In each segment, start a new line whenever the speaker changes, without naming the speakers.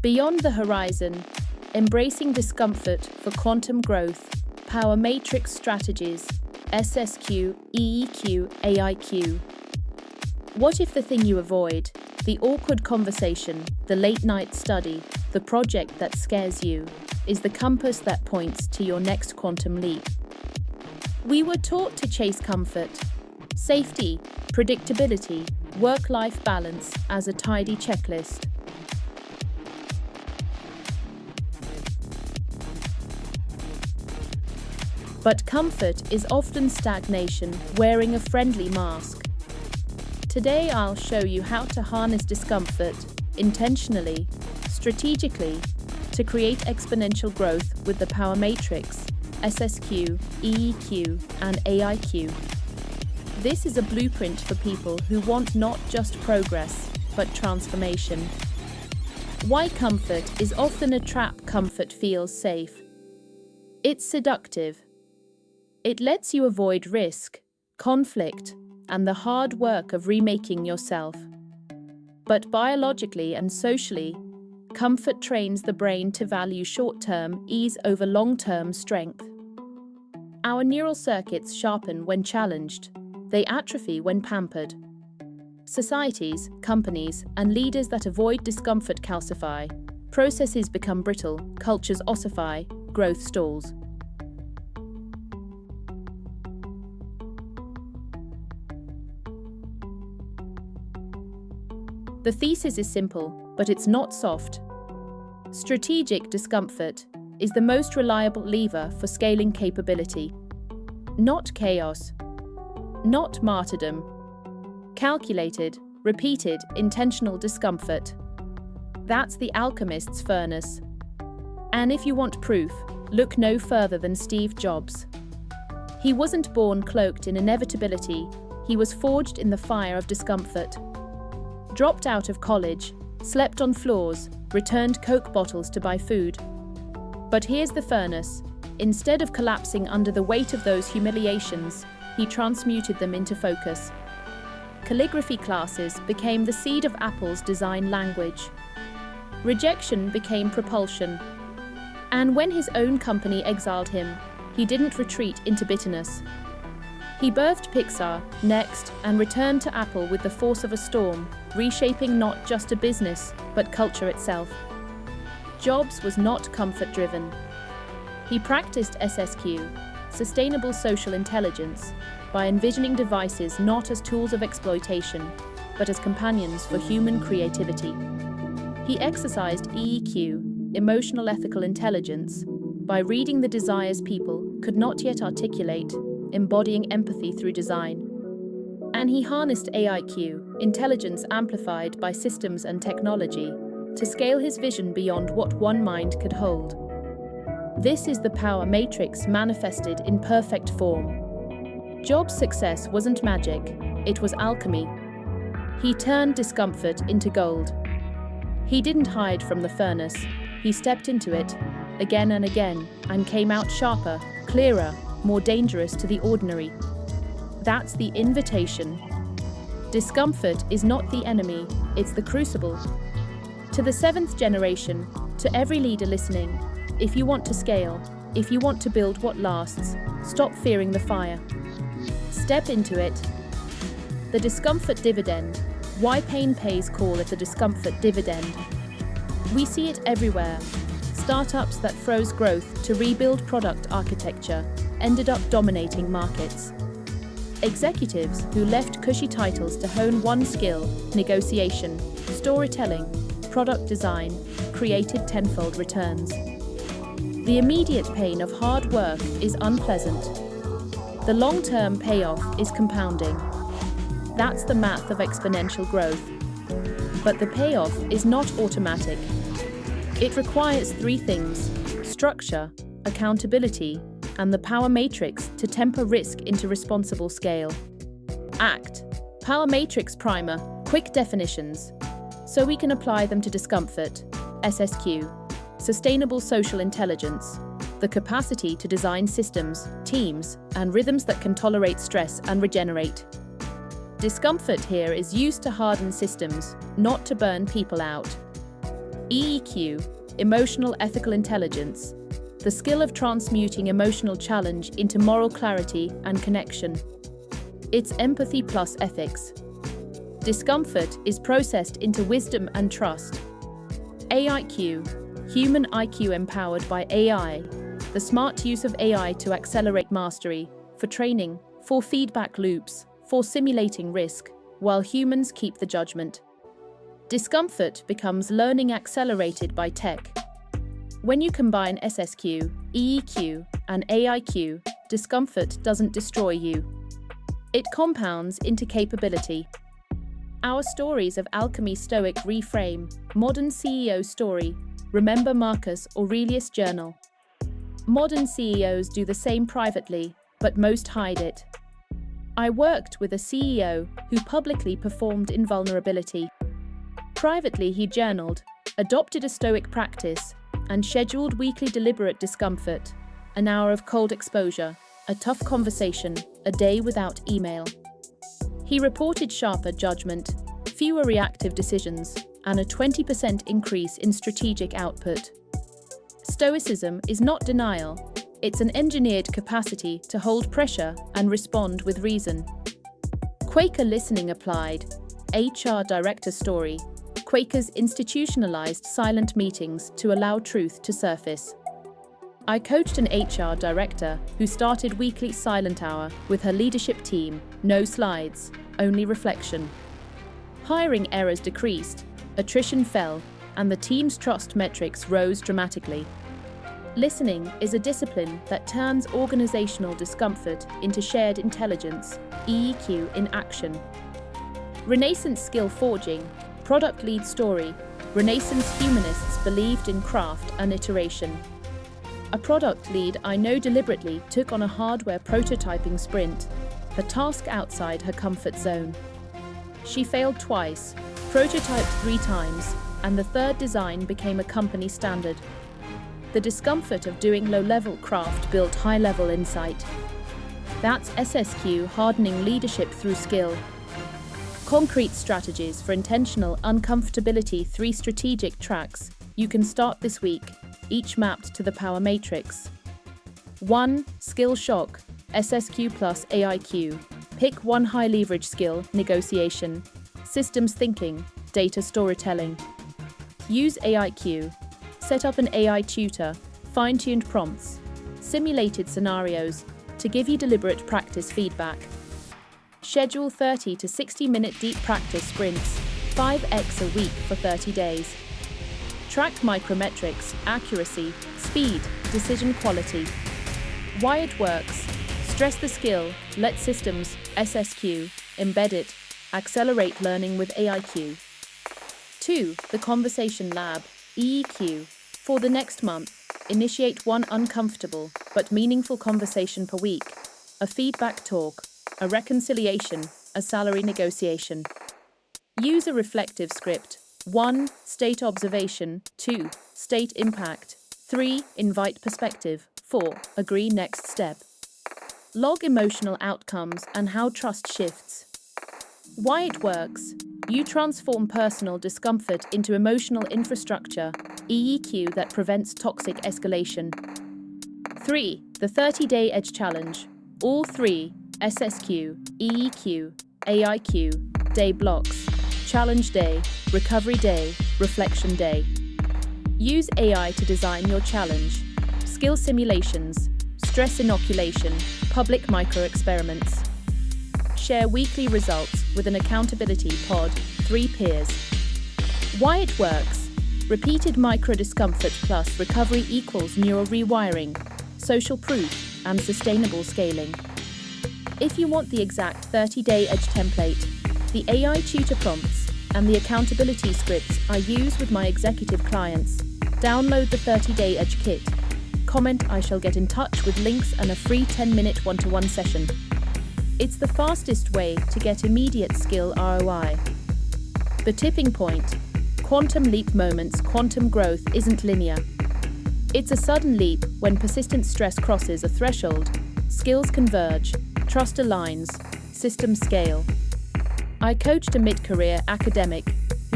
Beyond the horizon, embracing discomfort for quantum growth, power matrix strategies, SSQ, EEQ, AIQ. What if the thing you avoid, the awkward conversation, the late-night study, the project that scares you, is the compass that points to your next quantum leap? We were taught to chase comfort, safety, predictability, work-life balance as a tidy checklist. But comfort is often stagnation wearing a friendly mask. Today I'll show you how to harness discomfort intentionally, strategically, to create exponential growth with the power matrix, SSQ, EEQ, and AIQ. This is a blueprint for people who want not just progress, but transformation. Why comfort is often a trap. Comfort feels safe. It's seductive. It lets you avoid risk, conflict, and the hard work of remaking yourself. But biologically and socially, comfort trains the brain to value short-term ease over long-term strength. Our neural circuits sharpen when challenged. They atrophy when pampered. Societies, companies, and leaders that avoid discomfort calcify. Processes become brittle, cultures ossify, growth stalls. The thesis is simple, but it's not soft. Strategic discomfort is the most reliable lever for scaling capability. Not chaos. Not martyrdom. Calculated, repeated, intentional discomfort. That's the alchemist's furnace. And if you want proof, look no further than Steve Jobs. He wasn't born cloaked in inevitability, he was forged in the fire of discomfort. Dropped out of college, slept on floors, returned Coke bottles to buy food. But here's the furnace. Instead of collapsing under the weight of those humiliations, he transmuted them into focus. Calligraphy classes became the seed of Apple's design language. Rejection became propulsion. And when his own company exiled him, he didn't retreat into bitterness. He birthed Pixar, Next, and returned to Apple with the force of a storm, reshaping not just a business, but culture itself. Jobs was not comfort-driven. He practiced SSQ, sustainable social intelligence, by envisioning devices not as tools of exploitation, but as companions for human creativity. He exercised EEQ, emotional ethical intelligence, by reading the desires people could not yet articulate, embodying empathy through design. And he harnessed AIQ, intelligence amplified by systems and technology, to scale his vision beyond what one mind could hold. This is the power matrix manifested in perfect form. Jobs' success wasn't magic, it was alchemy. He turned discomfort into gold. He didn't hide from the furnace, he stepped into it, again and again, and came out sharper, clearer, more dangerous to the ordinary. That's the invitation. Discomfort is not the enemy, it's the crucible. To the seventh generation, to every leader listening, if you want to scale, if you want to build what lasts, stop fearing the fire. Step into it. The discomfort dividend. Why pain pays call it the discomfort dividend. We see it everywhere. Startups that froze growth to rebuild product architecture ended up dominating markets. Executives who left cushy titles to hone one skill, negotiation, storytelling, product design, created tenfold returns. The immediate pain of hard work is unpleasant. The long-term payoff is compounding. That's the math of exponential growth. But the payoff is not automatic. It requires three things: structure, accountability, and the power matrix to temper risk into responsible scale. ACT, power matrix primer, quick definitions, so we can apply them to discomfort. SSQ, sustainable social intelligence, the capacity to design systems, teams, and rhythms that can tolerate stress and regenerate. Discomfort here is used to harden systems, not to burn people out. EEQ, emotional ethical intelligence, the skill of transmuting emotional challenge into moral clarity and connection. It's empathy plus ethics. Discomfort is processed into wisdom and trust. AIQ, human IQ empowered by AI, the smart use of AI to accelerate mastery, for training, for feedback loops, for simulating risk, while humans keep the judgment. Discomfort becomes learning accelerated by tech. When you combine SSQ, EEQ, and AIQ, discomfort doesn't destroy you. It compounds into capability. Our stories of alchemy stoic reframe, modern CEO story, remember Marcus Aurelius journal. Modern CEOs do the same privately, but most hide it. I worked with a CEO who publicly performed invulnerability. Privately, he journaled, adopted a stoic practice, and scheduled weekly deliberate discomfort, an hour of cold exposure, a tough conversation, a day without email. He reported sharper judgment, fewer reactive decisions, and a 20% increase in strategic output. Stoicism is not denial, it's an engineered capacity to hold pressure and respond with reason. Quaker listening applied, HR director story. Quakers institutionalized silent meetings to allow truth to surface. I coached an HR director who started weekly silent hour with her leadership team, no slides, only reflection. Hiring errors decreased, attrition fell, and the team's trust metrics rose dramatically. Listening is a discipline that turns organizational discomfort into shared intelligence, EEQ in action. Renaissance skill forging, product lead story, Renaissance humanists believed in craft and iteration. A product lead I know deliberately took on a hardware prototyping sprint, a task outside her comfort zone. She failed twice, prototyped 3 times, and the third design became a company standard. The discomfort of doing low-level craft built high-level insight. That's SSQ hardening leadership through skill. Concrete strategies for intentional uncomfortability, 3 strategic tracks you can start this week, each mapped to the power matrix. 1. Skill shock, SSQ plus AIQ. Pick one high leverage skill, negotiation, systems thinking, data storytelling. Use AIQ. Set up an AI tutor, fine-tuned prompts, simulated scenarios to give you deliberate practice feedback. Schedule 30 to 60-minute deep practice sprints, 5x a week for 30 days. Track micrometrics, accuracy, speed, decision quality. Why it works. Stress the skill, let systems, SSQ, embed it, accelerate learning with AIQ. 2. The Conversation Lab, EEQ. For the next month, initiate one uncomfortable but meaningful conversation per week, a feedback talk, a reconciliation, a salary negotiation. Use a reflective script. 1. State observation. 2. State impact. 3. Invite perspective. 4. Agree next step. Log emotional outcomes and how trust shifts. Why it works. You transform personal discomfort into emotional infrastructure, EEQ that prevents toxic escalation. 3. The 30-day Edge Challenge. All 3, SSQ, EEQ, AIQ, day blocks, challenge day, recovery day, reflection day. Use AI to design your challenge, skill simulations, stress inoculation, public micro-experiments. Share weekly results with an accountability pod, 3 peers. Why it works. Repeated micro-discomfort plus recovery equals neural rewiring, social proof, and sustainable scaling. If you want the exact 30-day Edge template, the AI tutor prompts, and the accountability scripts I use with my executive clients, download the 30-day Edge kit. Comment, I shall get in touch with links and a free 10-minute one-to-one session. It's the fastest way to get immediate skill ROI. The tipping point. Quantum leap moments. Quantum growth isn't linear. It's a sudden leap when persistent stress crosses a threshold, skills converge, trust aligns, systems scale. I coached a mid-career academic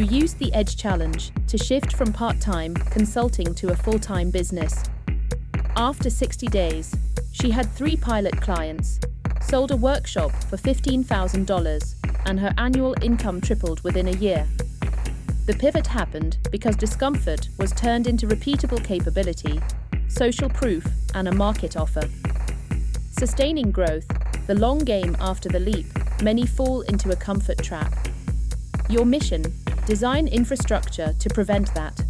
who used the Edge Challenge to shift from part-time consulting to a full-time business. After 60 days, she had 3 pilot clients, sold a workshop for $15,000, and her annual income tripled within a year. The pivot happened because discomfort was turned into repeatable capability, social proof, and a market offer. Sustaining growth, the long game after the leap, many fall into a comfort trap. Your mission: design infrastructure to prevent that.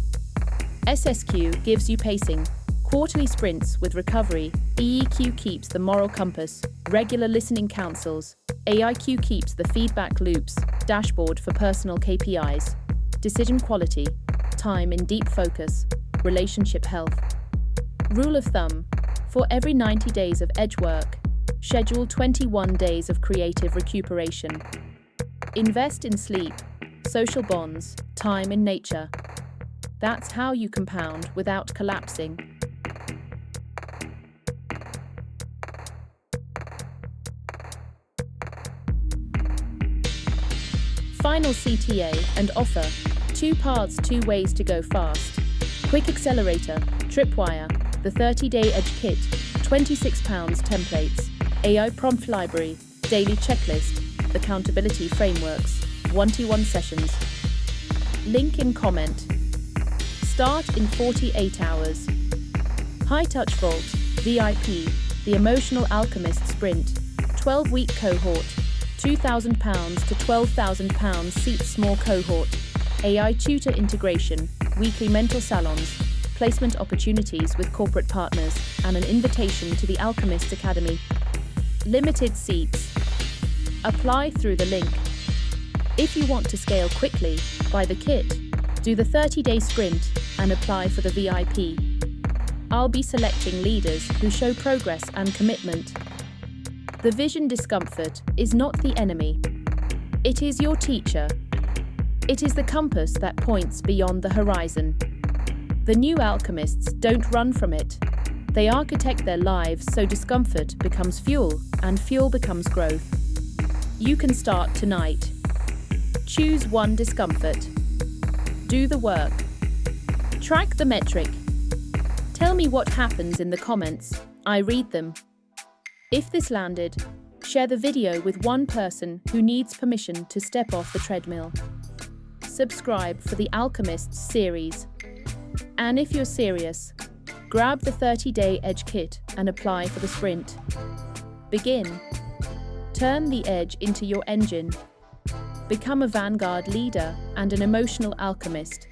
SSQ gives you pacing, quarterly sprints with recovery, EEQ keeps the moral compass, regular listening councils, AIQ keeps the feedback loops, dashboard for personal KPIs, decision quality, time in deep focus, relationship health. Rule of thumb: for every 90 days of edge work, schedule 21 days of creative recuperation. Invest in sleep, social bonds, time in nature. That's how you compound without collapsing. Final CTA and offer: 2 paths, 2 ways to go fast. Quick accelerator, Tripwire, the 30-day Edge Kit, £26 templates, AI prompt library, daily checklist, accountability frameworks, 1-to-1 sessions. Link in comment. Start in 48 hours. High Touch Vault, VIP, the Emotional Alchemist Sprint, 12-week cohort, £2,000 to £12,000 seats small cohort, AI tutor integration, weekly mental salons, placement opportunities with corporate partners, and an invitation to the Alchemist Academy. Limited seats. Apply through the link. If you want to scale quickly, buy the kit, do the 30-day sprint, and apply for the VIP. I'll be selecting leaders who show progress and commitment. The vision discomfort is not the enemy. It is your teacher. It is the compass that points beyond the horizon. The new alchemists don't run from it. They architect their lives so discomfort becomes fuel and fuel becomes growth. You can start tonight. Choose one discomfort. Do the work. Track the metric. Tell me what happens in the comments. I read them. If this landed, share the video with one person who needs permission to step off the treadmill. Subscribe for the Alchemist series. And if you're serious, grab the 30-day Edge Kit and apply for the sprint. Begin. Turn the edge into your engine. Become a vanguard leader and an emotional alchemist.